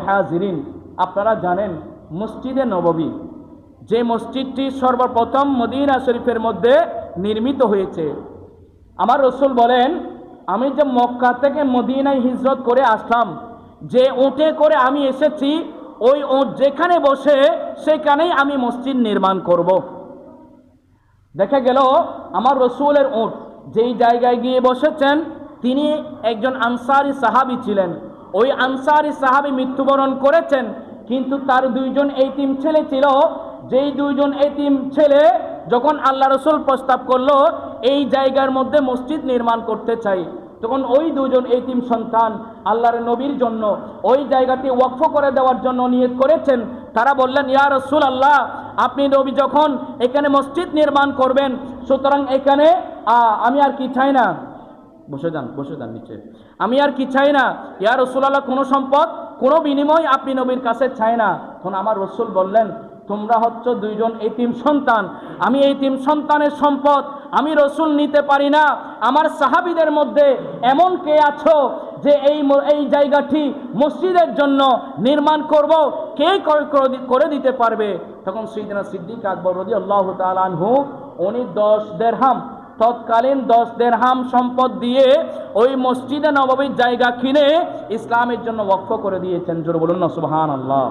হাজিরিন, আপনারা জানেন মসজিদে নববী, যে মসজিদটি সর্বপ্রথম মদিনা শরীফের মধ্যে নির্মিত হয়েছে। আমার রসুল বলেন, আমি যে মক্কা থেকে মদিনায় হিজরত করে আসলাম, যে উটে করে আমি এসেছি, ওই উট যেখানে বসে সেখানেই আমি মসজিদ নির্মাণ করব। দেখা গেল আমার রসুলের উট যেই জায়গায় গিয়ে বসেছেন, তিনি একজন আনসারি সাহাবী ছিলেন। ওই আনসারি সাহাবী মৃত্যুবরণ করেছেন, কিন্তু তার দুইজন এতিম ছেলে ছিল। যেই দুইজন এতিম ছেলে যখন আল্লাহ রসুল প্রস্তাব করলো এই জায়গার মধ্যে মসজিদ নির্মাণ করতে চাই, তখন ওই দুজন এতিম সন্তান আল্লাহর নবীর জন্য ওই জায়গাটি ওয়াকফ করে দেওয়ার জন্য নিয়ত করেছেন। তারা বললেন, ইয়া রাসূল আল্লাহ, আপনি নবী যখন এখানে মসজিদ নির্মাণ করবেন, সুতরাং এখানে আমি আর কি চাই না, বসে যান নিচে, আমি আর কি চাই না ইয়া রাসূলুল্লাহ, কোনো সম্পদ কোনো বিনিময় আপনি নবীর কাছে চাই না। তখন আমার রসুল বললেন, তোমরা হচ্ছে দুইজন এতিম সন্তান, আমি এতিম সন্তানের সম্পদ আমি রসুল নিতে পারি না। আমার সাহাবীদের মধ্যে এমন কে আছো যে এই জায়গাটি মসজিদের জন্য নির্মাণ করব, কে করে দিতে পারবে? তখন সাইয়েদনা সিদ্দিক আকবর রাদিয়াল্লাহু তাআলা আনহু উনি 10 দিরহাম, তৎকালীন 10 দিরহাম সম্পদ দিয়ে ওই মসজিদে নববীর জায়গা কিনে ইসলামের জন্য ওয়াকফ করে দিয়েছেন। জোরে বলুন না সুবহানাল্লাহ।